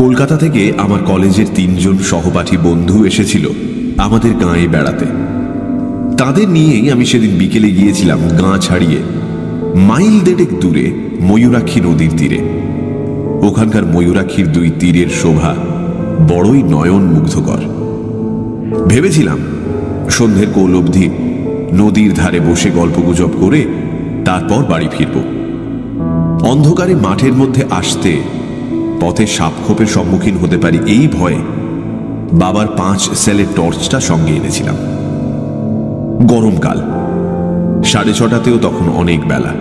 কলকাতা থেকে আমার কলেজের 3 জন সহপাঠী বন্ধু এসেছিল আমাদের গাঁয়ে বেড়াতে। তাদের নিয়েই আমি সেদিন বিকেলে গিয়েছিলাম গাঁ ছাড়িয়ে মাইল 1.5 দূরে ময়ূরাক্ষী নদীর তীরে। ওখানকার ময়ূরাক্ষীর 2 তীরের শোভা বড়ই নয়ন মুগ্ধকর। ভেবেছিলাম সন্ধ্যের কৌল অবধি নদীর ধারে বসে গল্পগুজব করে তারপর বাড়ি ফিরব। অন্ধকারে মাঠের মধ্যে আসতে পথে সাপখোপের সম্মুখীন হতে পারি এই ভয়ে বাবার 5 সেলের টর্চটা সঙ্গে এনেছিলাম। গরমকাল, 6:30তেও তখন অনেক বেলা,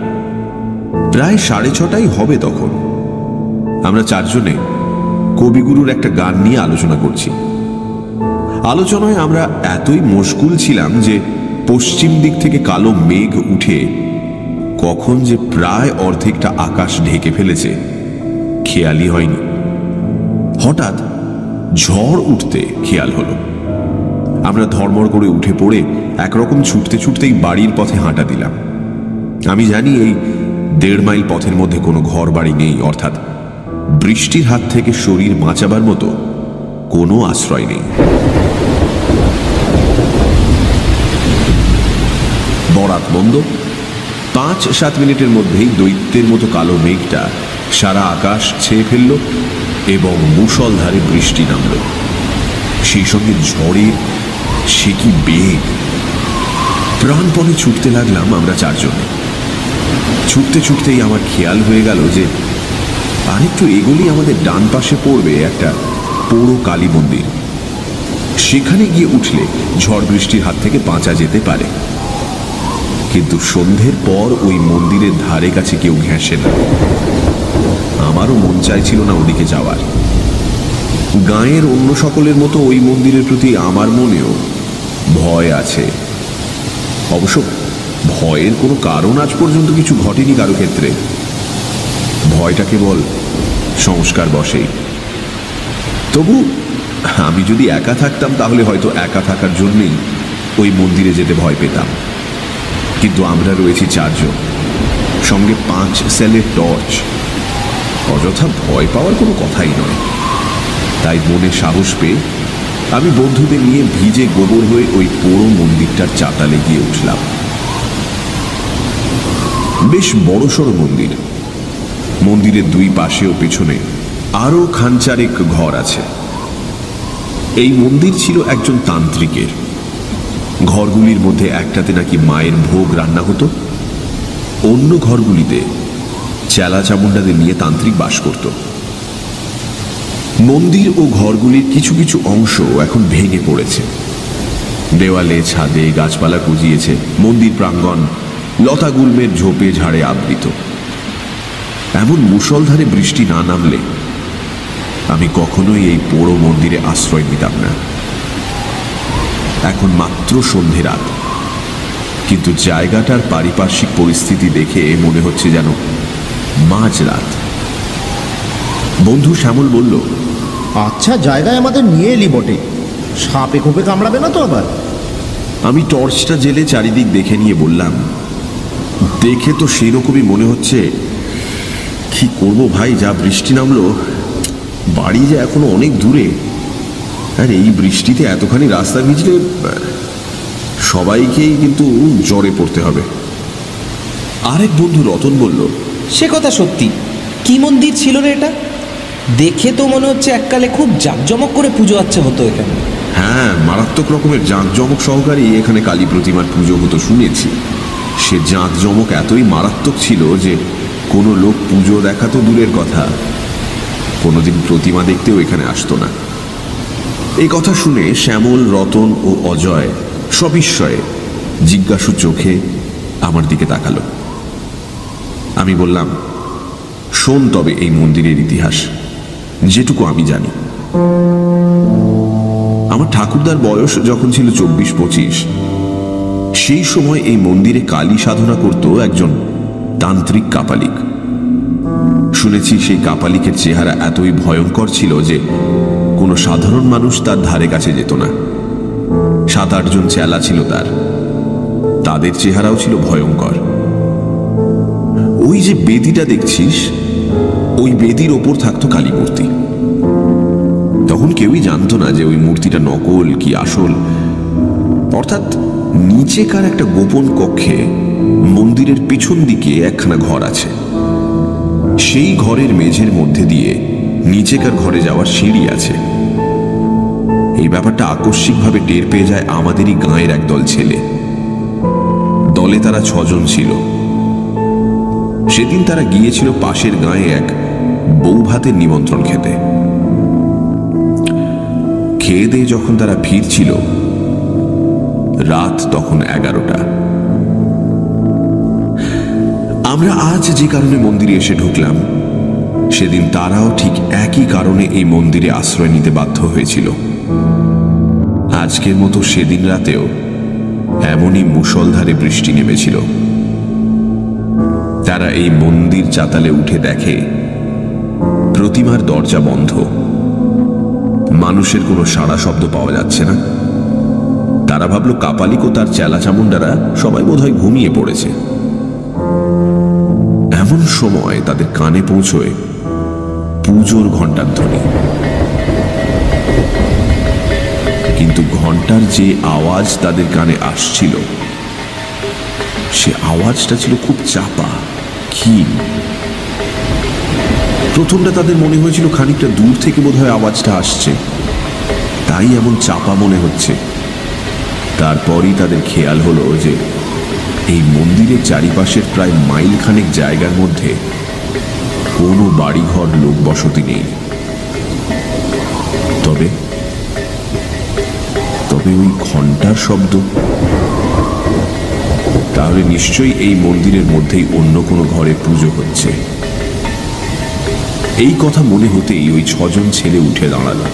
প্রায় 6:30 হবে তখন। আমরা 4 জনে কবিগুরুর একটা গান নিয়ে আলোচনা করছি। আলোচনায় আমরা এতই মশগুল ছিলাম যে পশ্চিম দিক থেকে কালো মেঘ উঠে কখন যে প্রায় অর্ধেকটা আকাশ ঢেকে ফেলেছে খেয়ালই হয়নি। হঠাৎ ঝড় উঠতে খেয়াল হলো। আমরা ধর্মড় করে উঠে পড়ে একরকম ছুটতে ছুটতেই বাড়ির পথে হাঁটা দিলাম। আমি জানি এই 1.5 মাইল পথের মধ্যে কোনো ঘর বাড়ি নেই, অর্থাৎ বৃষ্টির হাত থেকে শরীর বাঁচাবার মতো কোনো আশ্রয় নেই। বরাত বন্ধ। 5-7 মিনিটের মধ্যেই দৈত্যের মতো কালো মেঘটা সারা আকাশ ছেয়ে ফেলল এবং মুষলধারে বৃষ্টি নামল। সেই সঙ্গে ঝড়ের সে কি বেগ! প্রাণপণে ছুটতে লাগলাম আমরা 4 জনে। ছুটতে ছুটতেই আমার খেয়াল হয়ে গেল যে আরেকটু এগোলি আমাদের ডান পাশে পড়বে একটা পোড়ো কালী মন্দির। সেখানে গিয়ে উঠলে ঝড় বৃষ্টির হাত থেকে বাঁচা যেতে পারে। কিন্তু সন্ধ্যের পর ওই মন্দিরের ধারে কাছে কেউ ঘেঁষে না। আমারও মন চাইছিল না ওদিকে যাওয়ার। গাঁয়ের অন্য সকলের মতো ওই মন্দিরের প্রতি আমার মনেও ভয় আছে। অবশ্য ভয়ের কোনো কারণ আজ পর্যন্ত কিছু ঘটেনি কারো ক্ষেত্রে। ভয়টা কেবল সংস্কার বশেই। তবু আমি যদি একা থাকতাম তাহলে হয়তো একা থাকার জন্যই ওই মন্দিরে যেতে ভয় পেতাম। কিন্তু আমরা রয়েছি 4 জন, সঙ্গে 5 সেলের টর্চ। অযথা ভয় পাওয়ার কোনো কথাই নয়। তাই মনে সাহস পেয়ে আমি বন্ধুদের নিয়ে ভিজে গোবর হয়ে ওই পোড়ো মন্দিরটার চাতালে গিয়ে উঠলাম। বেশ বড়সড় মন্দির। মন্দিরের 2 পাশে ও পেছনে আরো খানচারেক ঘর আছে। এই মন্দির ছিল একজন তান্ত্রিকের। ঘরগুলির মধ্যে একটাতে নাকি মায়ের ভোগ রান্না হতো, অন্য ঘরগুলিতে চেলা চামুন্ডাদের নিয়ে তান্ত্রিক বাস করত। মন্দির ও ঘরগুলির কিছু কিছু অংশ এখন ভেঙে পড়েছে। দেওয়ালে ছাদে গাছপালা গজিয়েছে। মন্দির প্রাঙ্গণ লতা গুল্মের ঝোপে ঝাড়ে আবৃত। এমন মুষলধারে বৃষ্টি না নামলে আমি কখনোই এই পোড়ো মন্দিরে আশ্রয় নিতাম না। এখন মাত্র সন্ধে রাত, কিন্তু জায়গাটার পারিপার্শ্বিক পরিস্থিতি দেখে মনে হচ্ছে যেন মাঝরাত। বন্ধু শ্যামল বলল, আচ্ছা জায়গায় আমাদের নিয়ে এলি বটে, সাপে খোপে কামড়াবে না তো আবার? আমি টর্চটা জেলে চারিদিক দেখে নিয়ে বললাম, দেখে তো সেই রকমই মনে হচ্ছে। কি করবো ভাই, যা বৃষ্টি নামলো। বাড়ি যে এখনো অনেক দূরে, আর এই বৃষ্টিতে এতখানি রাস্তা ভিজলে সবাইকেই কিন্তু জ্বরে পড়তে হবে। আরেক বন্ধু রতন বলল, সে কথা সত্যি। কি মন্দির ছিল রে এটা? দেখে তো মনে হচ্ছে এককালে খুব জাঁকজমক করে পুজো আচ্ছা হতো এখানে। হ্যাঁ, মারাত্মক রকমের জাঁকজমক সহকারে এখানে কালী প্রতিমার পুজো হতো শুনেছি। সে জাঁকজমক এতই মারাত্মক ছিল যে কোনো লোক পুজো দেখা তো দূরের কথা, কোনোদিন প্রতিমা দেখতেও এখানে আসতো না। এই কথা শুনে শ্যামল, রতন ও অজয় সবিস্ময়ে জিজ্ঞাসু চোখে আমার দিকে তাকালো। আমি বললাম, শোন তবে এই মন্দিরের ইতিহাস, যেটুকু আমি জানি। আমার ঠাকুরদার বয়স যখন ছিল 24-25, সেই সময় এই মন্দিরে কালী সাধনা করত একজন তান্ত্রিক কাপালিক। শুনেছি সেই কাপালিকের চেহারা এতই ভয়ঙ্কর ছিল যে কোনো সাধারণ মানুষ তার ধারে কাছে যেত না। 7-8 জন চেলা ছিল তার, তাদের চেহারাও ছিল ভয়ঙ্কর। ওই যে বেদিটা দেখছিস, ওই বেদির ওপর থাকতো কালী মূর্তি। তখন কেউই জানতো না যে ওই মূর্তিটা নকল কি আসল। অর্থাৎ নিচেকার একটা গোপন কক্ষে মন্দিরের পিছন দিকে একখানা ঘর আছে। সেই ঘরের মেঝের মধ্যে দিয়ে নিচেকার ঘরে যাওয়ার সিঁড়ি আছে। এই ব্যাপারটা আকস্মিকভাবে টের পেয়ে যায় আমাদেরই গাঁয়ের একদল ছেলে। দলে তারা 6 জন ছিল। সেদিন তারা গিয়েছিল পাশের গাঁয়ে এক বউ ভাতের নিমন্ত্রণ খেতে। খেয়ে দিয়ে যখন তারা ফিরছিল, রাত তখন 11টা। আমরা আজ যে কারণে মন্দিরে এসে ঢুকলাম, সেদিন তারাও ঠিক একই কারণে এই মন্দিরে আশ্রয় নিতে বাধ্য হয়েছিল। আজকের মতো সেদিন রাতেও এমনই মুষলধারে বৃষ্টি নেমেছিল। তারা এই মন্দির চাতালে উঠে দেখে প্রতিমার দরজা বন্ধ, মানুষের কোনো সাড়া শব্দ পাওয়া যাচ্ছে না। তারা ভাবল কাপালিক ও তার চেলা চামুন্ডারা সবাই বোধহয় ঘুমিয়ে পড়েছে। এমন সময় তাদের কানে পৌঁছয় পুজোর ঘণ্টার ধ্বনি। কিন্তু ঘণ্টার যে আওয়াজ তাদের কানে আসছিল, সে আওয়াজটা ছিল খুব চাপা, ক্ষীণ। প্রথমটা তাদের মনে হয়েছিল খানিকটা দূর থেকে বোধহয় আওয়াজটা আসছে, তাই এমন চাপা মনে হচ্ছে। তারপরই তাদের খেয়াল হলো যে এই মন্দিরের চারিপাশের প্রায় মাইল খানেক জায়গার মধ্যে কোনো বাড়িঘর লোক বসতি নেই। তবে তবে ওই ঘণ্টার শব্দ, তাহলে নিশ্চয়ই এই মন্দিরের মধ্যেই অন্য কোনো ঘরে পুজো হচ্ছে। এই কথা মনে হতেই ওই 6 জন ছেলে উঠে দাঁড়ালো।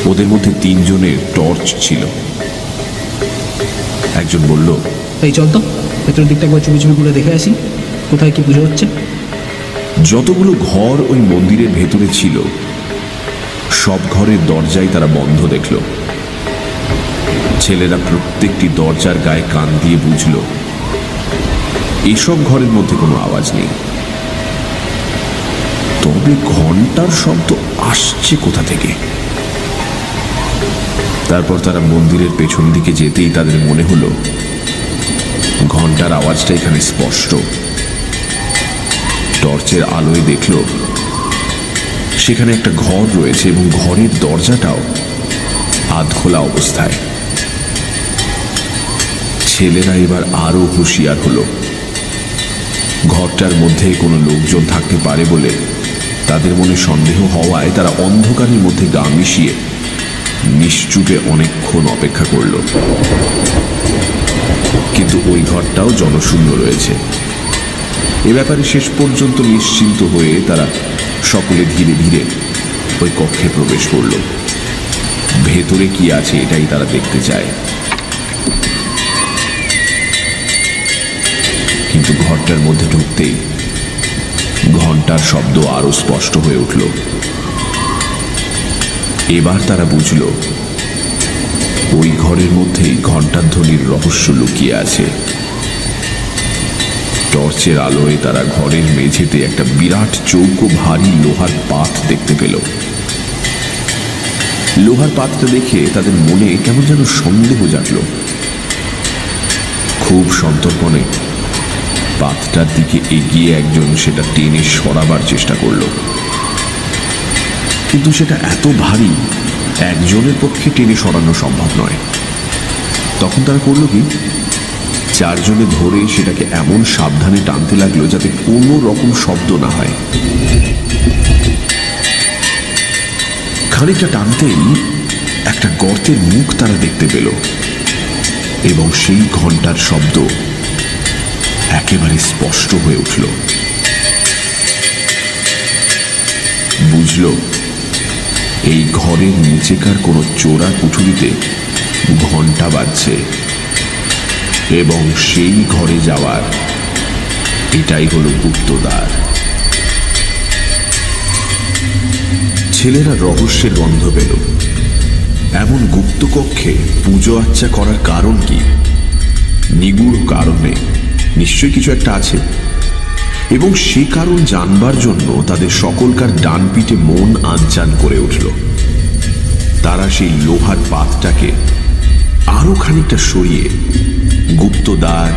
ওদের মধ্যে 3 জনের টর্চ ছিল। একজন বলল, এই চল তো ভেতরের দিকটা একবার চুপি চুপি ঘুরে দেখে আসি, কোথায় কি পুজো হচ্ছে। যতগুলো ঘর ওই মন্দিরের ভেতরে ছিল, সব ঘরের দরজাই তারা বন্ধ দেখল। ছেলেরা প্রত্যেকটি দরজার গায়ে কান দিয়ে বুঝল এসব ঘরের মধ্যে কোনো আওয়াজ নেই। তবে ঘণ্টার শব্দ আসছে কোথা থেকে? তারপর তারা মন্দিরের পেছন দিকে যেতেই তাদের মনে হলো ঘণ্টার আওয়াজটা এখানে স্পষ্ট। টর্চের আলোয় দেখল সেখানে একটা ঘর রয়েছে এবং ঘরের দরজাটাও আধখোলা অবস্থায়। ছেলেরা এবার আরো হুঁশিয়ার হলো। ঘরটার মধ্যে কোনো লোকজন থাকতে পারে বলে তাদের মনে সন্দেহ হওয়ায় তারা অন্ধকারের মধ্যে গা মিশিয়ে নিশ্চুপে অনেকক্ষণ অপেক্ষা করল। কিন্তু ওই ঘরটাও জনশূন্য রয়েছে। এ ব্যাপারে শেষ পর্যন্ত নিশ্চিন্ত হয়ে তারা সকলে ধীরে ধীরে ওই কক্ষে প্রবেশ করল। ভেতরে কি আছে এটাই তারা দেখতে চায়। কিন্তু ঘরটার মধ্যে ঢুকতেই ঘণ্টার শব্দ আরো স্পষ্ট হয়ে উঠল। এবার তারা বুঝল ওই ঘরের মধ্যেই ঘণ্টার ধ্বনির রহস্য লুকিয়ে আছে। টর্চের আলোয় তারা ঘরের মেঝেতে একটা বিরাট চৌকো ভারী লোহার পাত দেখতে পেল। লোহার পাতটা দেখে তাদের মনে কেমন যেন সন্দেহ জাগল। খুব সন্তর্পণে পাতটার দিকে এগিয়ে একজন সেটা টেনে সরাবার চেষ্টা করল, কিন্তু সেটা এত ভারী একজনের পক্ষে টেনে সরানো সম্ভব নয়। তখন তারা করল কি, 4 জনে ধরে সেটাকে এমন সাবধানে টানতে লাগলো যাতে কোনো রকম শব্দ না হয়। খানিকটা টানতেই একটা গর্তের মুখ তারা দেখতে পেল এবং সেই ঘণ্টার শব্দ একেবারে স্পষ্ট হয়ে উঠল। বুঝল এই ঘরের নিচেকার কোনো চোরা কুঠুরিতে ঘণ্টা বাজছে এবং সেই ঘরে যাওয়ার এটাই হলো গুপ্তদ্বার। ছেলেরা রহস্যের গন্ধ পেল। এমন গুপ্ত কক্ষে পুজো আচ্চা করার কারণ কি? নিগূঢ় কারণে নিশ্চয়ই কিছু একটা আছে। এবং সে কারণ জানবার জন্য তাদের সকলকার ডান পিঠে মন আনচান করে উঠল। তারা সেই লোহার পাতটাকে আরো খানিকটা সরিয়ে গুপ্তদ্বার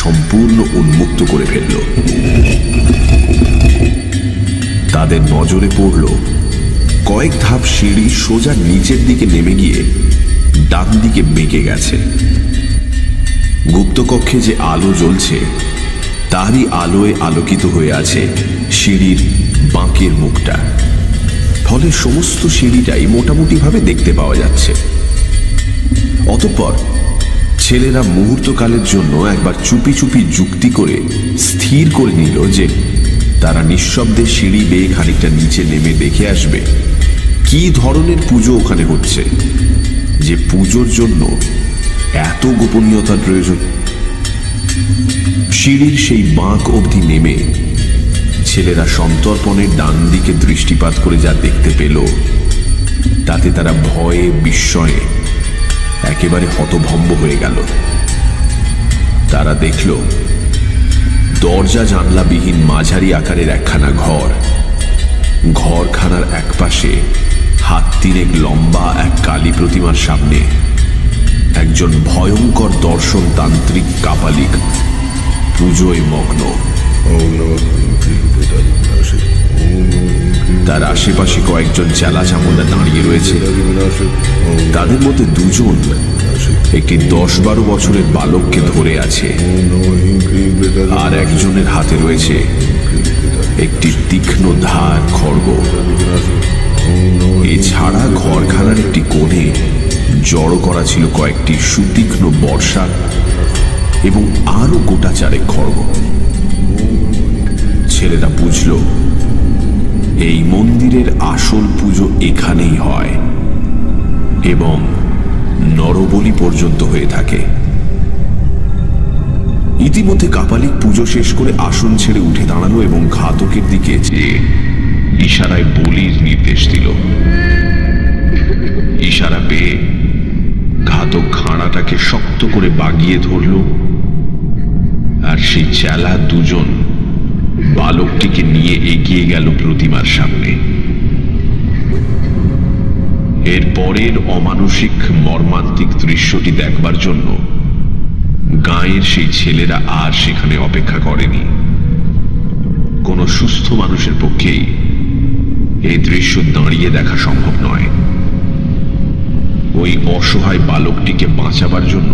সম্পূর্ণ উন্মুক্ত করে ফেলল। তাদের নজরে পড়ল কয়েক ধাপ সিঁড়ি সোজা নিচের দিকে নেমে গিয়ে ডান দিকে বেঁকে গেছে। গুপ্তকক্ষে যে আলো জ্বলছে তারই আলোয় আলোকিত হয়ে আছে সিঁড়ির বাঁকের মুখটা, ফলে সমস্ত সিঁড়িটাই মোটামুটি ভাবে দেখতে পাওয়া যাচ্ছে। অতঃপর ছেলেরা মুহূর্তকালের জন্য একবার চুপি চুপি যুক্তি করে স্থির করে নিল যে তারা নিঃশব্দে সিঁড়ি বেয়ে খানিকটা নিচে নেমে দেখে আসবে কি ধরনের পুজো ওখানে হচ্ছে, যে পুজোর জন্য এত গোপনীয়তার প্রয়োজন। সিঁড়ির সেই বাঁক অবধি নেমে ছেলেরা সন্তর্পণের ডান দিকে দৃষ্টিপাত করে যা দেখতে পেল তাতে তারা ভয়ে বিস্ময়ে একেবারে হতভম্ব হয়ে গেল। তারা দেখল দরজা জানলাবিহীন মাঝারি আকারের একখানা ঘর। ঘরখানার একপাশে হাত তিনেক লম্বা এক কালী প্রতিমার সামনে একজন ভয়ঙ্কর দর্শন তান্ত্রিক কাপালিক পুজোয় মগ্ন। তার আশেপাশে কয়েকজন চেলা চামুন্ডা দাঁড়িয়ে রয়েছে। তাদের মধ্যে দুজন একটি 10-12 বছরের বালককে ধরে আছে, আর একজনের হাতে রয়েছে একটি তীক্ষ্ণ ধার খড়গ। এছাড়া ঘরখানার একটি কোণে জড়ো করা ছিল কয়েকটি সুতীক্ষ্ণ বর্ষা এবং আরো গোটা চারেক খড়গ। ছেলেরা বুঝল এই মন্দিরের আসল পুজো এখানেই হয় এবং নরবলি পর্যন্ত হয়ে থাকে। ইতিমধ্যে কাপালিক পুজো শেষ করে আসন ছেড়ে উঠে দাঁড়ালো এবং ঘাতকের দিকে চেয়ে ইশারায় বলির নির্দেশ দিল। ইশারা পেয়ে ঘাতক খাঁড়াটাকে শক্ত করে বাগিয়ে ধরল, আর সেই চেলা দুজন বালকটিকে নিয়ে এগিয়ে গেল প্রতিমার সামনে। এর পরের অমানসিক মর্মান্তিক দৃশ্যটি দেখবার জন্য গাঁয়ের সেই ছেলেরা আর সেখানে অপেক্ষা করেনি। কোন সুস্থ মানুষের পক্ষেই এই দৃশ্য দাঁড়িয়ে দেখা সম্ভব নয়। ওই অসহায় বালকটিকে বাঁচাবার জন্য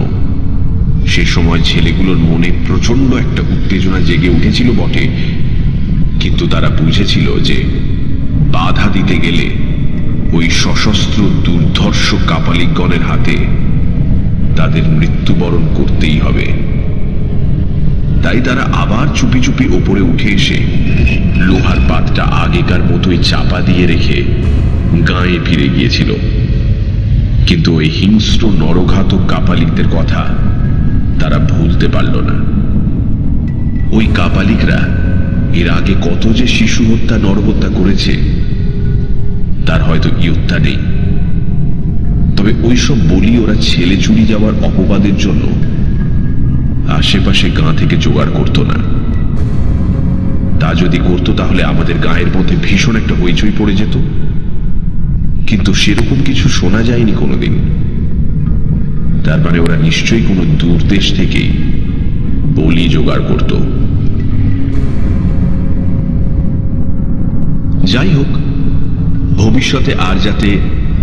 সে সময় ছেলেগুলোর মনে প্রচন্ড একটা উত্তেজনা জেগে উঠেছিল বটে, কিন্তু তারা বুঝেছিল যে বাধা দিতে গেলে ওই সশস্ত্র দুর্ধর্ষ কাপালিকগণের হাতে তাদের মৃত্যুবরণ করতেই হবে। তাই তারা আবার চুপি চুপি ওপরে উঠে এসে লোহার পাতটা আগেকার মতোই চাপা দিয়ে রেখে গাঁয়ে ফিরে গিয়েছিল। কিন্তু ওই হিংস্র নরঘাতক কাপালিকদের কথা তারা ভুলতে পারল না। ওই কাপালিকরা এর আগে কত যে শিশু হত্যা নরহত্যা করেছে তার হয়তো ইয়ত্তা নেই, তবে ওইসব বলি ওরা ছেলে চুরি যাওয়ার অপবাদের জন্য আশেপাশে গাঁ থেকে জোগাড় করত না। তা যদি করত তাহলে আমাদের গাঁয়ের মধ্যে ভীষণ একটা হইচই পড়ে যেত, কিন্তু সেরকম কিছু শোনা যায়নি কোনোদিন। তার মানে ওরা নিশ্চয়ই কোনো দূর দেশ থেকেই বলি জোগাড় করত। যাই হোক, ভবিষ্যতে আর যাতে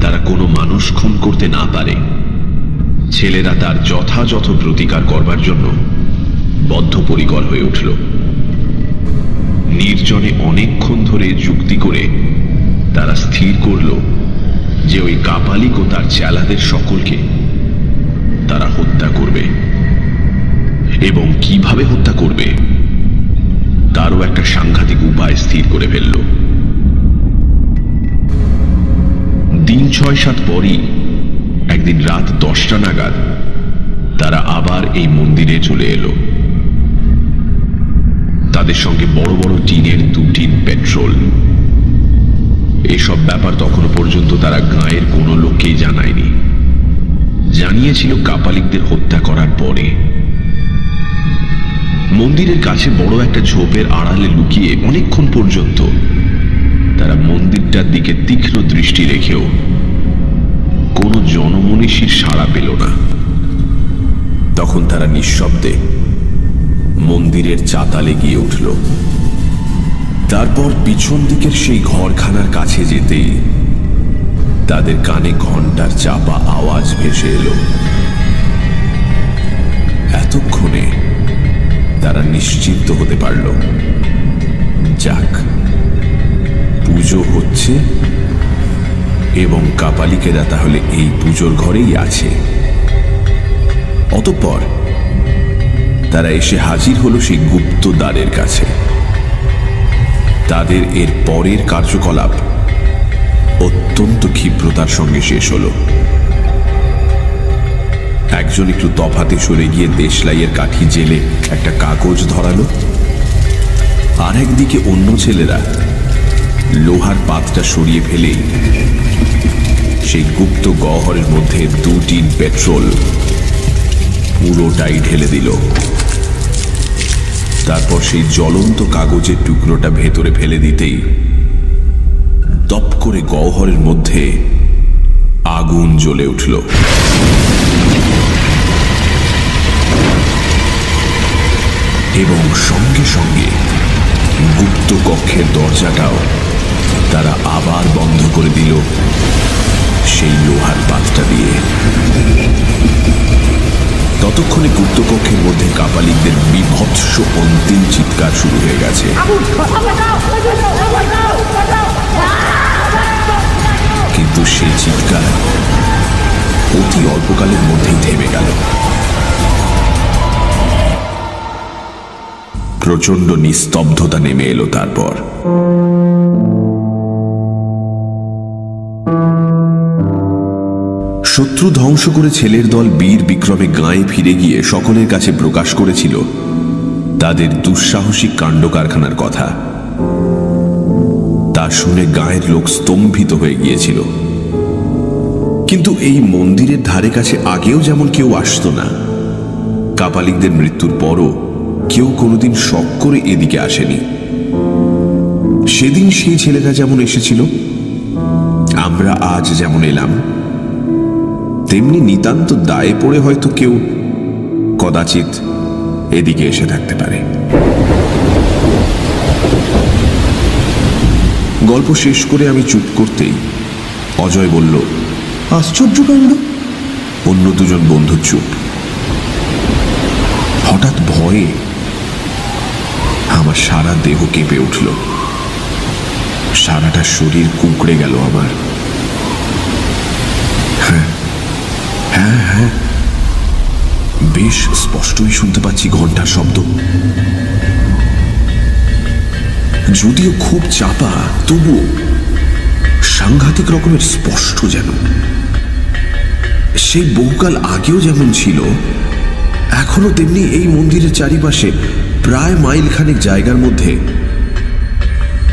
তারা কোনো মানুষ খুন করতে না পারে ছেলেরা তার যথাযথ প্রতিকার করবার জন্য বদ্ধপরিকর হয়ে উঠল। নির্জনে অনেকক্ষণ ধরে যুক্তি করে তারা স্থির করল যে ওই কাপালিক ও তার চেলাদের সকলকে তারা হত্যা করবে, এবং কিভাবে হত্যা করবে তারও একটা সাংঘাতিক উপায় স্থির করে ফেলল। দিন 6-7 পরই একদিন রাত 10টা নাগাদ তারা আবার এই মন্দিরে চলে এলো। তাদের সঙ্গে বড় বড় টিনের 2 টিন পেট্রোল। এসব ব্যাপার তখনো পর্যন্ত তারা গাঁয়ের কোনো লোককেই জানায়নি। জানিয়েছিল কাপালিকদের হত্যা করার পরে। মন্দিরের কাছে বড় একটা ঝোপের আড়ালে লুকিয়ে অনেকক্ষণ পর্যন্ত তারা মন্দিরটার দিকে তীক্ষ্ণ দৃষ্টি রেখেও কোনো জনমনীষীর সাড়া পেল না। তখন তারা নিঃশব্দে মন্দিরের চাতালে গিয়ে উঠল। তারপর পিছন দিকের সেই ঘরখানার কাছে যেতেই তাদের কানে ঘন্টার চাপা আওয়াজ ভেসে এলো। এতক্ষণে তারা নিশ্চিন্ত হতে পারল, যাক, পুজো হচ্ছে এবং কাপালিকেরা তাহলে এই পুজোর ঘরেই আছে। অতঃপর তারা এসে হাজির হলো সেই গুপ্ত দ্বারের কাছে। তাদের এর পরের কার্যকলাপ অত্যন্ত ক্ষিপ্রতার সঙ্গে শেষ হলো। একজন একটু তফাতে সরে গিয়ে দেশলাইয়ের কাঠি জেলে একটা কাগজ ধরালো, আর একদিকে অন্য ছেলেরা লোহার পাতটা সরিয়ে ফেলেই সেই গুপ্ত গহ্বরের মধ্যে 2 টিন পেট্রোল পুরোটাই ঢেলে দিল। তারপর সেই জ্বলন্ত কাগজের টুকরোটা ভেতরে ফেলে দিতেই দপ করে গহ্বরের মধ্যে আগুন জ্বলে উঠল। এবং সঙ্গে সঙ্গে গুপ্ত কক্ষের দরজাটাও তারা আবার বন্ধ করে দিল সেই লোহার পাতটা দিয়ে। ততক্ষণে গুপ্তকক্ষের মধ্যে কাপালিকদের বিভৎস অন্তিম চিৎকার শুরু হয়ে গেছে। কিন্তু সেই চিৎকার অতি অল্পকালের মধ্যেই থেমে গেল। প্রচন্ড নিস্তব্ধতা নেমে এলো। তারপর শত্রু ধ্বংস করে ছেলের দল বীর বিক্রমে গাঁয়ে ফিরে গিয়ে সকলের কাছে প্রকাশ করেছিল তাদের দুঃসাহসিক কাণ্ড কারখানার কথা। তা শুনে গাঁয়ের লোক স্তম্ভিত হয়ে গিয়েছিল। কিন্তু এই মন্দিরের ধারে কাছে আগেও যেমন কেউ আসতো না, কাপালিকদের মৃত্যুর পরও কেউ কোনোদিন শখ করে এদিকে আসেনি। সেদিন সেই ছেলেরা যেমন এসেছিল, আমরা আজ যেমন এলাম, তেমনি নিতান্ত দায়ে পড়ে হয়তো কেউ কদাচিৎ এদিকে এসে থাকতে পারে। গল্প শেষ করে আমি চুপ করতেই অজয় বলল, আশ্চর্যকাণ্ড। অন্য দুজন বন্ধু চুপ। হঠাৎ ভয়ে আমার সারা দেহ কেঁপে উঠল, সারাটা শরীর কুঁকড়ে গেল আমার। হ্যাঁ হ্যাঁ হ্যাঁ, বেশ স্পষ্টই শুনতে পাচ্ছি ঘন্টার শব্দ। যদিও খুব চাপা, তবুও সাংঘাতিক রকমের স্পষ্ট, যেন সেই বহুকাল আগেও যেমন ছিল এখনো তেমনি এই মন্দিরের চারিপাশে প্রায় মাইলখানেক জায়গার মধ্যে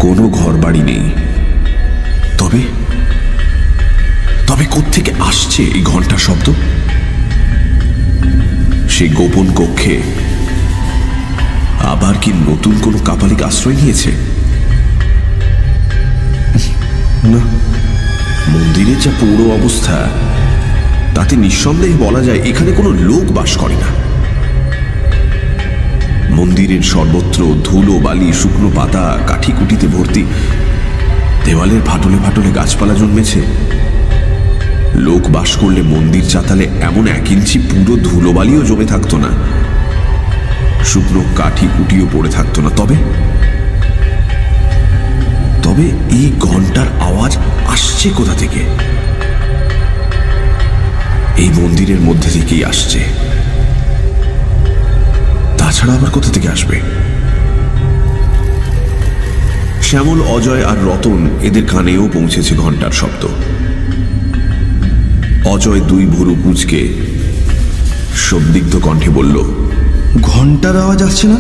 কোনো ঘর বাড়ি নেই। তবে তবে কোত্থেকে আসছে এই ঘন্টার শব্দ? সেই গোপন কক্ষে আবার কি নতুন কোনো কাপালিক আশ্রয় নিয়েছে? না, মন্দিরের যা পুরো অবস্থা তাতে নিঃসন্দেহে বলা যায় এখানে কোনো লোক বাস করে না। মন্দিরের সর্বত্র ধুলো, বালি, শুকনো পাতা, কাঠি কুটিতে ভর্তি। দেওয়ালের ফাটলে ফাটলে গাছপালা জন্মেছে। লোক বাস করলে মন্দির চাতালে এমন 1 ইঞ্চি পুরো ধুলোবালিও জমে থাকতো না, শুকনো কাঠি কুটিও পড়ে থাকতো না। তবে তবে এই ঘন্টার আওয়াজ আসছে কোথা থেকে? এই মন্দিরের মধ্যে থেকেই আসছে, তাছাড়া আবার কোথা থেকে আসবে? শ্যামল, অজয় আর রতন এদের কানেও পৌঁছেছে ঘন্টার শব্দ। অজয় 2 ভুরু কুঁচকে সন্দিগ্ধ কণ্ঠে বলল, ঘন্টার আওয়াজ আসছে না?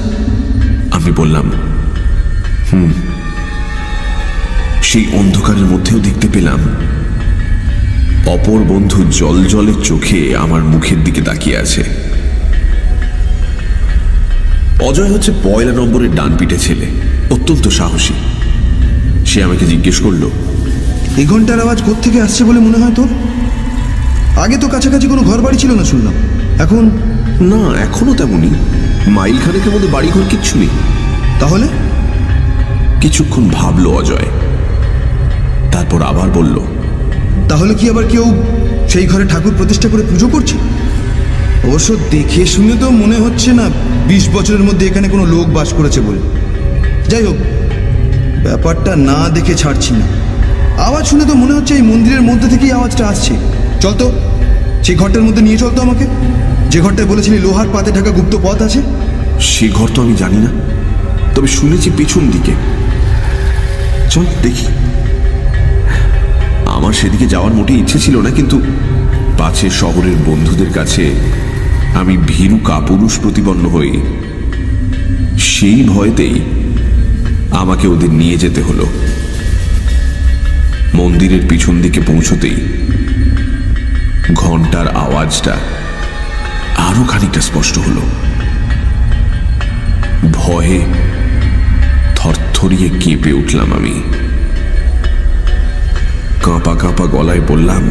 আমি বললাম, সেই অন্ধকারের মধ্যেও দেখতে পেলাম অপর বন্ধু জল চোখে আমার মুখের দিকে তাকিয়ে আছে। অজয় হচ্ছে 1 নম্বরের ডান পিঠে ছেলে, অত্যন্ত সাহসী। সে আমাকে জিজ্ঞেস করলো, এই ঘন্টার আওয়াজ কোত্থেকে আসছে বলে মনে হয় তোর? আগে তো কাছাকাছি কোনো ঘর বাড়ি ছিল না শুনলাম, এখন? না, এখনো তেমনই। মাইল খানেকের মধ্যে বাড়িঘর কিচ্ছু নেই। তাহলে? কিছুক্ষণ ভাবলো অজয়, তারপর আবার বলল, তাহলে কি আবার কেউ সেই ঘরে ঠাকুর প্রতিষ্ঠা করে পুজো করছে? অবশ্য দেখে শুনে তো মনে হচ্ছে না 20 বছরের মধ্যে এখানে কোনো লোক বাস করেছে বলে। যাই হোক, ব্যাপারটা না দেখে ছাড়ছি না। আওয়াজ শুনে তো মনে হচ্ছে এই মন্দিরের মধ্যে থেকেই আওয়াজটা আসছে। চল তো সেই ঘরটার মধ্যে নিয়ে চল তো আমাকে, যে ঘরটায় বলেছিলি লোহার পাতে ঢাকা গুপ্ত পথ আছে। সে ঘর তো আমি জানি না, তবে শুনেছি পেছন দিকে। চল দেখি। আমার সেদিকে যাওয়ার মোটেই ইচ্ছে ছিল না, কিন্তু পাছে শহরের বন্ধুদের কাছে আমি ভীরু কাপুরুষ প্রতিপন্ন হই, সেই ভয়তেই আমাকে ওদের নিয়ে যেতে হলো। মন্দিরের পিছন দিকে পৌঁছতেই ঘন্টার আওয়াজটা আরো খানিকটা স্পষ্ট হলো। ভয়ে থরথরিয়ে কেঁপে উঠলাম আমি। কাঁপা কাঁপা গলায় বললাম,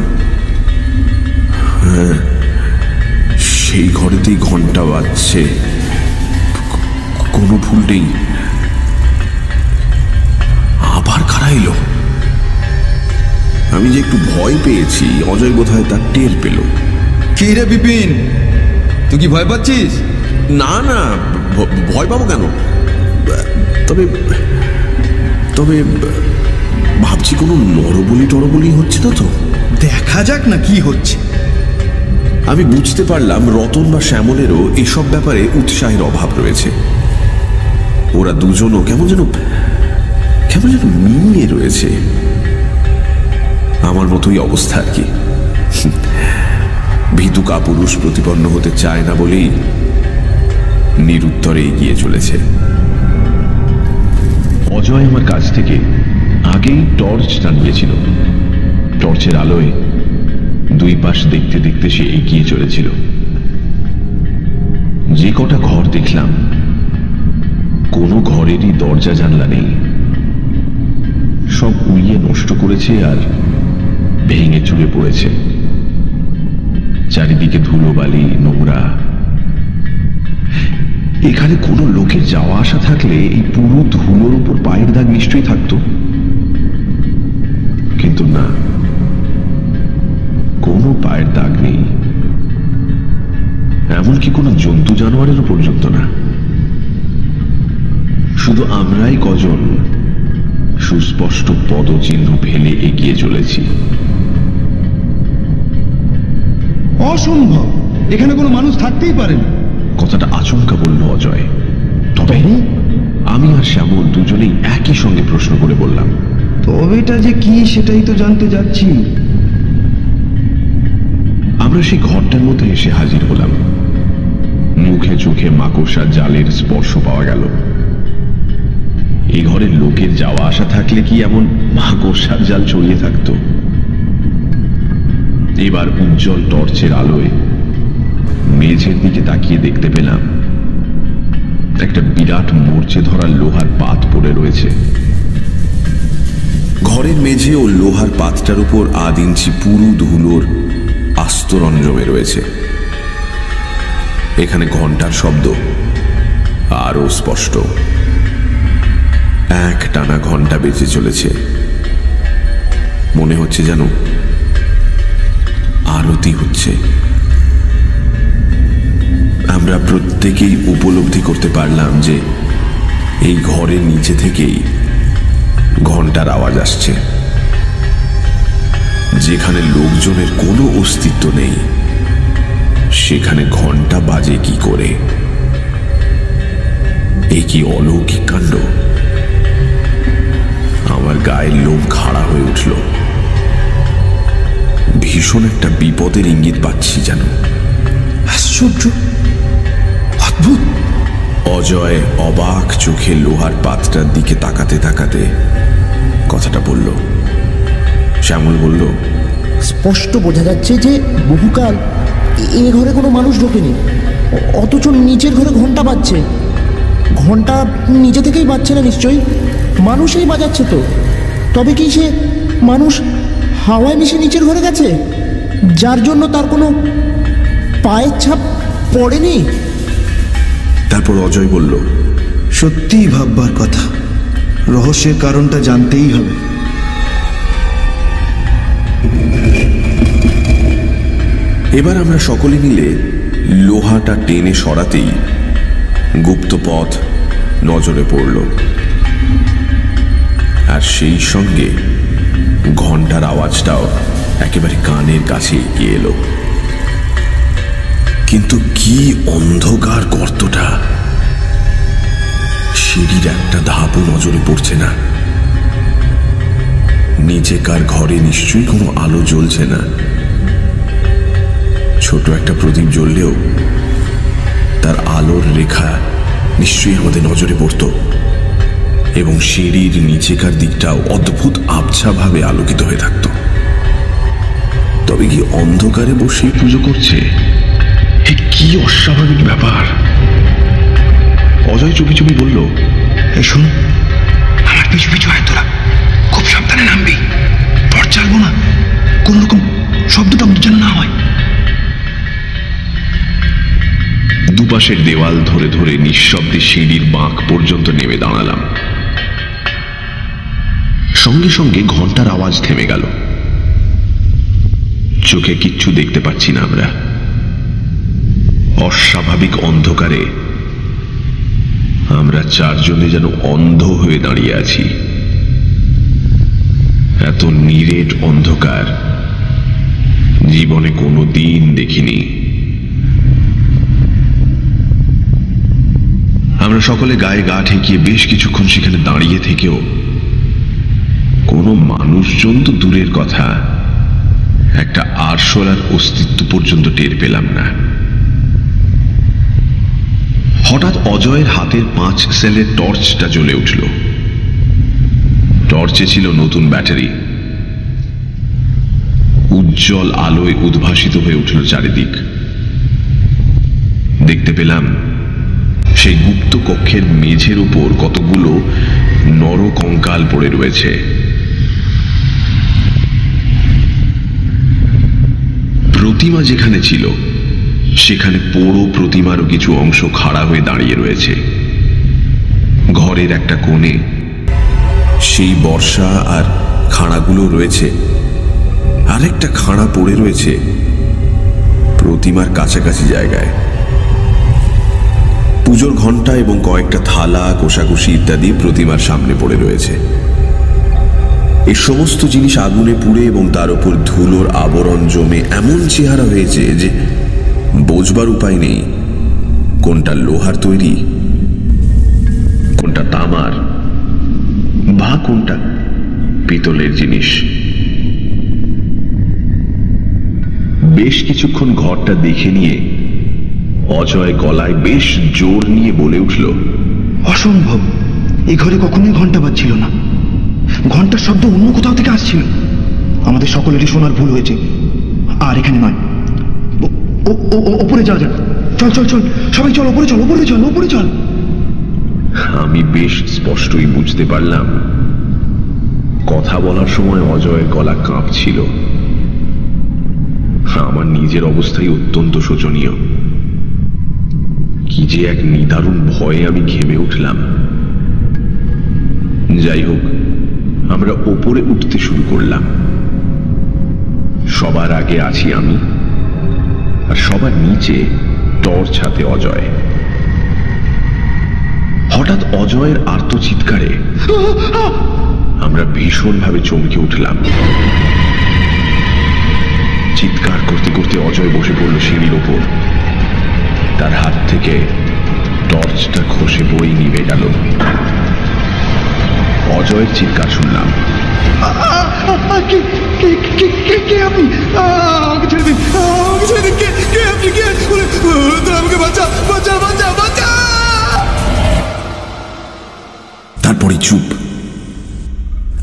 হ্যাঁ, সেই ঘরেতেই ঘন্টা বাজছে, কোনো ভুল নেই। আবার কারা এলো? আমি যে একটু ভয় পেয়েছি, অজয় বোধহয় তার টের পেল। কি রে বিপিন, তুই কি ভয় পাচ্ছিস? না না, ভয় পাবো কেন? তবে তবে ভাবছি কোনো নরবলি টরবলি হচ্ছে না তো। দেখা যাক না কি হচ্ছে। আমি বুঝতে পারলাম রতন বা শ্যামলেরও এসব ব্যাপারে উৎসাহের অভাব রয়েছে। ওরা দুজনও কেমন যেন নিয়ে রয়েছে। আমার মতোই অবস্থা আর কি। ভীতু কাপুরুষ প্রতিপন্ন হতে চায় না বলেই নিরুত্তরে এগিয়ে চলেছে। অজয় আমার কাছ থেকে আগেই টর্চ টানিয়েছিল। টর্চের আলোয় দুই পাশ দেখতে দেখতে সে এগিয়ে চলেছিল। যে কটা ঘর দেখলাম, কোনো ঘরেরই দরজা জানলা নেই। সব উড়িয়ে নষ্ট করেছে আর ভেঙে চুরে পড়েছে। চারিদিকে ধুলোবালি, নোংরা। এখানে কোনো লোকের যাওয়া আসা থাকলে এই পুরো ধুলোর উপর পায়ের দাগ নিশ্চয়ই থাকতো, কিন্তু না, কোনো পায়ের দাগ নেই। এমনকি কোনো জন্তু জানোয়ারেরও পর্যন্ত না। শুধু আমরাই কজন সুস্পষ্ট পদচিহ্ন ফেলে এগিয়ে চলেছি। অসম্ভব, এখানে কোনো মানুষ থাকতেই পারে না। কথাটা আচমকা বলল অজয়। তবে আমি আর শ্যামল দুজনেই একই সঙ্গে প্রশ্ন করে বললাম, তবেটা যে কি সেটাই তো জানতে যাচ্ছি। আমরা সেই ঘরটার মধ্যে এসে হাজির হলাম। মুখে চোখে মাকড়সা জালের স্পর্শ পাওয়া গেল। এই ঘরের লোকের যাওয়া আসা থাকলে কি এমন মাকড়সার জাল ছড়িয়ে থাকতো? এবার উজ্জ্বল টর্চের আলোয় মেঝের দিকে তাকিয়ে দেখতে পেলাম একটা বিরাট মরচে ধরা লোহার পাত পড়ে রয়েছে। ঘরের মেঝে ও লোহার পাতটার উপর 1 ইঞ্চি পুরু ধুলোর আস্তরণ জমে রয়েছে। এখানে ঘন্টার শব্দ আরো স্পষ্ট। এক টানা ঘন্টা বেজে চলেছে। মনে হচ্ছে যেন আরতি হচ্ছে। আমরা প্রত্যেকেই উপলব্ধি করতে পারলাম যে এই ঘরের নিচে থেকেই ঘন্টার আওয়াজ আসছে। যেখানে লোকজনের কোনো অস্তিত্ব নেই, সেখানে ঘন্টা বাজে কি করে? এ কি অলৌকিক কাণ্ড! আমার গায়ের লোম খাড়া হয়ে উঠল। ভীষণ একটা বিপদের ইঙ্গিত পাচ্ছি যেন। আশ্চর্য, অদ্ভুত। অজয় অবাক চোখে লোহার পাতটার দিকে তাকাতে তাকাতে কথাটা বলল। শ্যামল বলল, স্পষ্ট বোঝা যাচ্ছে যে বহুকাল এ ঘরে কোনো মানুষ ঢোকেনি, অথচ নিচের ঘরে ঘন্টা বাজছে। ঘন্টা নিজে থেকেই বাজছে না নিশ্চয়ই, মানুষই বাজাচ্ছে তো। তবে কি সে মানুষ হাওয়ায় মিশে নিচের ঘরে গেছে, যার জন্য তার কোনো পায়ের ছাপ পড়েনি? তারপর অজয় বলল, সত্যিই ভাববার কথা, রহস্যের কারণটা জানতেই হবে। এবার আমরা সকলে মিলে লোহাটা টেনে সরাতেই গুপ্ত পথ নজরে পড়ল, আর সেই সঙ্গে ঘন্টার আওয়াজটাও একেবারে কানের কাছে এগিয়ে এলো। কিন্তু কি অন্ধকার গর্তটা! সিঁড়ির একটা ধাপও নজরে পড়ছে না। নিচেকার ঘরে নিশ্চয়ই কোনো আলো জ্বলছে না। ছোট একটা প্রদীপ জ্বললেও তার আলোর রেখা নিশ্চয়ই আমাদের নজরে পড়ত, এবং সিঁড়ির নিচেকার দিকটাও অদ্ভুত আবছাভাবে আলোকিত হয়ে থাকত। তবে কি অন্ধকারে বসেই পুজো করছে? কি অস্বাভাবিক ব্যাপার! অজয় চুপি চুপি বলল, এই শোন, আমার পিছু পিছু আয় তোরা, খুব সাবধানে নামবি, টর্চ চালবো না, কোন রকম শব্দটা যেন না হয়। দুপাশের দেওয়াল ধরে ধরে নিঃশব্দে সিঁড়ির বাঁক পর্যন্ত নেমে দাঁড়ালাম। সঙ্গে সঙ্গে ঘন্টার আওয়াজ থেমে গেল। চোখে কিচ্ছু দেখতে পাচ্ছি না আমরা। অস্বাভাবিক অন্ধকারে আমরা চারজনে যেন অন্ধ হয়ে দাঁড়িয়ে আছি। এত নিরেট অন্ধকার জীবনে কোনো দিন দেখিনি। আমরা সকলে গায়ে গা ঠেকিয়ে বেশ কিছুক্ষণ সেখানে দাঁড়িয়ে থেকেও কোনো মানুষজন তো দূরের কথা, একটা আরশোলার অস্তিত্ব পর্যন্ত টের পেলাম না। হঠাৎ অজয়ের হাতের 5 সেলের টর্চটা জ্বলে উঠল। টর্চে ছিল নতুন ব্যাটারি। উজ্জ্বল আলোয় উদ্ভাসিত হয়ে উঠল চারিদিক। দেখতে পেলাম সেই গুপ্ত কক্ষের মেঝের উপর কতগুলো নরকঙ্কাল পড়ে রয়েছে। প্রতিমা যেখানে ছিল সেখানে পোড়ো প্রতিমারও কিছু অংশ খাড়া হয়ে দাঁড়িয়ে রয়েছে। ঘরের একটা কোণে সেই বর্ষা আর খাঁড়াগুলো রয়েছে, আরেকটা খাঁড়া পড়ে রয়েছে প্রতিমার কাছাকাছি জায়গায়। পুজোর ঘণ্টা এবং কয়েকটা থালা, কোষাকুষি ইত্যাদি প্রতিমার সামনে পড়ে রয়েছে। এই সমস্ত জিনিস আগুনে পুড়ে এবং তার উপর ধুলোর আবরণ জমে এমন চেহারা হয়েছে যে বোঝবার উপায় নেই কোনটা লোহার তৈরি, কোনটা তামার, বা কোনটা পিতলের জিনিস। বেশ কিছুক্ষণ ঘরটা দেখে নিয়ে অজয় গলায় বেশ জোর নিয়ে বলে উঠল, অসম্ভব, এই ঘরে কখনোই ঘন্টা বাজছিল না। ঘন্টার শব্দ অন্য কোথাও থেকে আসছিল। আমাদের সকলেরই শোনার ভুল হয়েছে, আর এখানে নয়। ওপরে যাওয়া যাক, চল চল চল, সবাই চল, ওপরে চল, ওপরে চল, ওপরে চল। আমি বেশ স্পষ্টই বুঝতে পারলাম কথা বলার সময় অজয়ের গলা কাঁপছিল। আমার নিজের অবস্থাই অত্যন্ত শোচনীয়। কি যে এক নিদারুণ ভয়ে আমি ঘেমে উঠলাম। যাই হোক, আমরা ওপরে উঠতে শুরু করলাম। সবার আগে আছি আমি, আর সবার নিচে টর্চ হাতে অজয়। হঠাৎ অজয়ের আর্তচিৎকারে আমরা ভীষণভাবে চমকে উঠলাম। চিৎকার করতে করতে অজয় বসে পড়ল সিঁড়ির ওপর। তার হাত থেকে টর্চটা খসে পড়েই নিভে গেল। অজয়ের চিৎকার শুনলাম, তারপরে চুপ।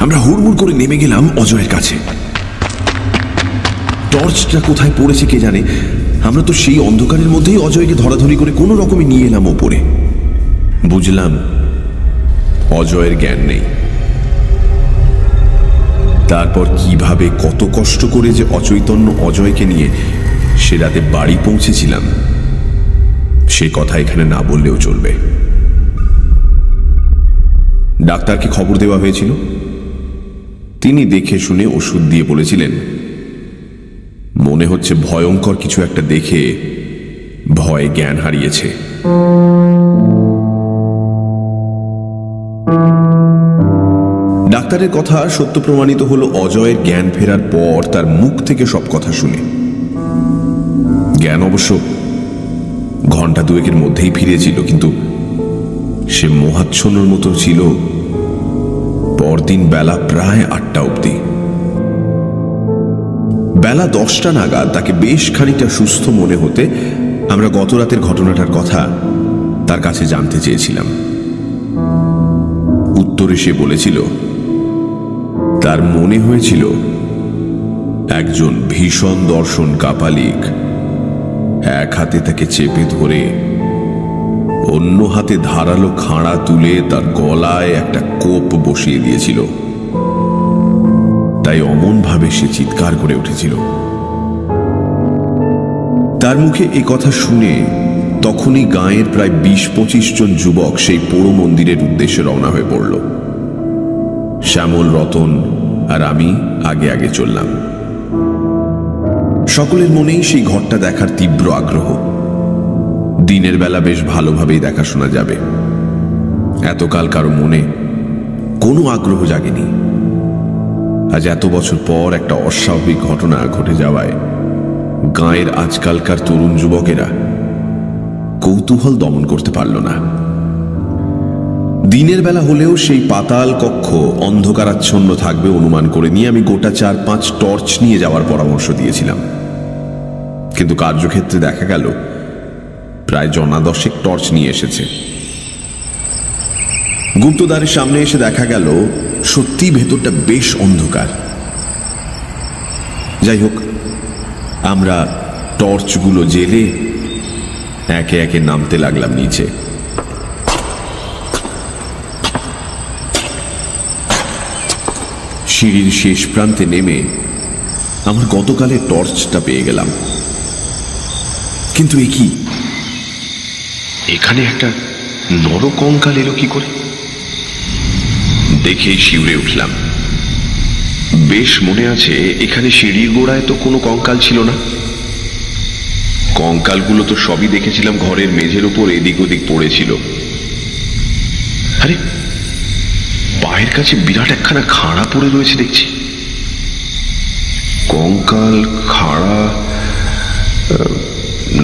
আমরা হুড়মুড় করে নেমে গেলাম অজয়ের কাছে। টর্চটা কোথায় পড়েছে কে জানে। আমরা তো সেই অন্ধকারের মধ্যেই অজয়কে ধরাধরি করে কোনো রকমে নিয়ে এলাম ওপরে। বুঝলাম অজয়ের জ্ঞান নেই। তারপর কিভাবে কত কষ্ট করে যে অচৈতন্য অজয়কে নিয়ে সে রাতে বাড়ি পৌঁছেছিলাম সে কথা এখানে না বললেও চলবে। ডাক্তারকে খবর দেওয়া হয়েছিল। তিনি দেখে শুনে ওষুধ দিয়ে বলেছিলেন, মনে হচ্ছে ভয়ঙ্কর কিছু একটা দেখে ভয়ে জ্ঞান হারিয়েছে। ডাক্তারের কথা সত্য প্রমাণিত হলো অজয়ের জ্ঞান ফেরার পর তার মুখ থেকে সব কথা শুনে। জ্ঞান অবশ্য ঘন্টা দুয়েকের মধ্যেই ফিরেছিল, কিন্তু সে মোহাচ্ছন্নর মতো ছিল পরদিন বেলা প্রায় 8টা অবধি। বেলা 10টা নাগাদ তাকে বেশ খানিকটা সুস্থ মনে হতে আমরা গত রাতের ঘটনাটার কথা তার কাছে জানতে চেয়েছিলাম। উত্তরে সে বলেছিল তার মনে হয়েছিল একজন ভীষণ দর্শন কাপালিক এক হাতে তাকে চেপে ধরে অন্য হাতে ধারালো খাঁড়া তুলে তার গলায় একটা কোপ বসিয়ে দিয়েছিল। তাই অমন ভাবে সে চিৎকার করে উঠেছিল। তার মুখে এই কথা শুনে তখনই গাঁয়ের প্রায় 20-25 জন যুবক সেই পোড়ো মন্দিরের উদ্দেশ্যে রওনা হয়ে পড়ল। শ্যামল, রতন আর আমি আগে আগে চললাম। সকলের মনেই সেই ঘরটা দেখার তীব্র আগ্রহ। দিনের বেলা বেশ ভালোভাবেই দেখাশোনা যাবে, এতকাল কারো মনে কোনো আগ্রহ জাগেনি। আজ এত বছর পর একটা অস্বাভাবিক ঘটনা ঘটে যাওয়ায় গাঁয়ের আজকালকার তরুণ যুবকেরা কৌতূহল দমন করতে পারল না। দিনের বেলা হলেও সেই পাতাল কক্ষ অন্ধকারাচ্ছন্ন থাকবে অনুমান করে নিয়ে আমি গোটা 4-5 টর্চ নিয়ে যাওয়ার পরামর্শ দিয়েছিলাম, কিন্তু কার্যক্ষেত্রে দেখা গেল প্রায় 10 টর্চ নিয়ে এসেছে। গুপ্তদ্বারের সামনে এসে দেখা গেল সত্যি ভেতরটা বেশ অন্ধকার। যাই হোক, আমরা টর্চগুলো জেলে একে একে নামতে লাগলাম নিচে। সিঁড়ির শেষ প্রান্তে নেমে আমার গতকালের টর্চটা পেয়ে গেলাম। কিন্তু এ কি? এখানে একটা নরকঙ্কাল এলো কি করে? দেখেই শিউরে উঠলাম। বেশ মনে আছে এখানে সিঁড়ির গোড়ায় তো কোনো কঙ্কাল ছিল না। কঙ্কালগুলো তো সবই দেখেছিলাম ঘরের মেঝের উপর এদিক ওদিক পড়েছিল। আরে, পায়ের কাছে বিরাট একখানা খাড়া পড়ে রয়েছে দেখছি। কঙ্কাল, খাড়া,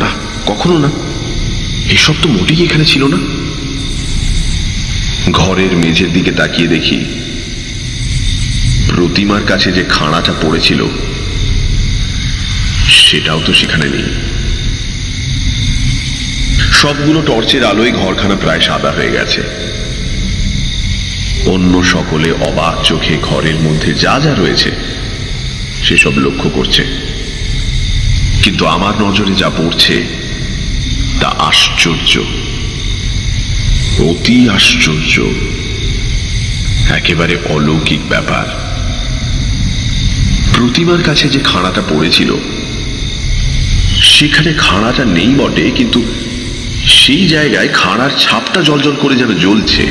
না, কখনো না, এসব তো মোটেই এখানে ছিল না। ঘরের মেঝের দিকে তাকিয়ে দেখি প্রতিমার কাছে যে খাড়াটা পড়েছিল সেটাও তো সেখানে নেই। সবগুলো টর্চের আলোয় ঘরখানা প্রায় সাদা হয়ে গেছে। অন্য সকলে অবাক চোখে ঘরের মধ্যে যা যা রয়েছে সেসব লক্ষ্য করছে, কিন্তু আমার নজরে যা পড়ছে তা আশ্চর্য, অতি আশ্চর্য, একেবারে অলৌকিক ব্যাপার। প্রতিমার কাছে যে খাড়াটা পড়েছিল সেখানে খাড়াটা নেই বটে, কিন্তু সেই জায়গায় খাড়ার ছাপটা জ্বলজ্বল করে যেন জ্বলছে।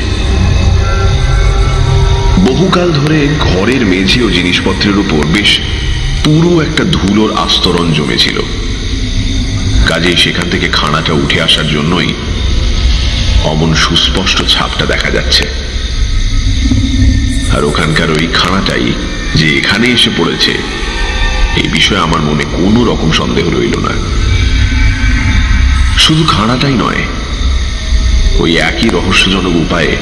বহুকাল ধরে ঘরের মেঝে ও জিনিসপত্রের উপর বেশ পুরো একটা ধুলোর আস্তরণ জমেছিল, কাজেই সেখান থেকে খাড়াটা উঠে আসার জন্যই অমন সুস্পষ্ট ছাপটা দেখা যাচ্ছে। আর ওখানকার ওই খাড়াটাই যে এখানে এসে পড়েছে এই বিষয়ে আমার মনে কোনো রকম সন্দেহ রইল না। শুধু খাড়াটাই নয়, ওই একই রহস্যজনক উপায়ে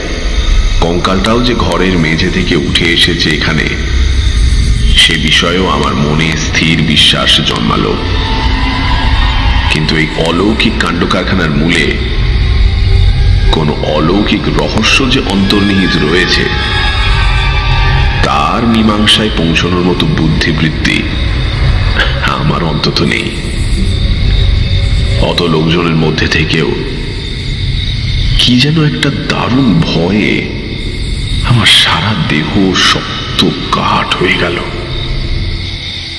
কঙ্কালটাও যে ঘরের মেঝে থেকে উঠে এসেছে এখানে, সে বিষয়েও আমার মনে স্থির বিশ্বাস জন্মালো। কিন্তু এই অলৌকিক কাণ্ড কারখানার মূলে কোন অলৌকিক রহস্য যে অন্তর্নিহিত রয়েছে তার মীমাংসায় পৌঁছানোর মতো বুদ্ধিবৃত্তি আমার অন্তত নেই। অত লোকজনের মধ্যে থেকেও কি যেন একটা দারুণ ভয়ে আমার সারা দেহ শক্ত কাঠ হয়ে গেল।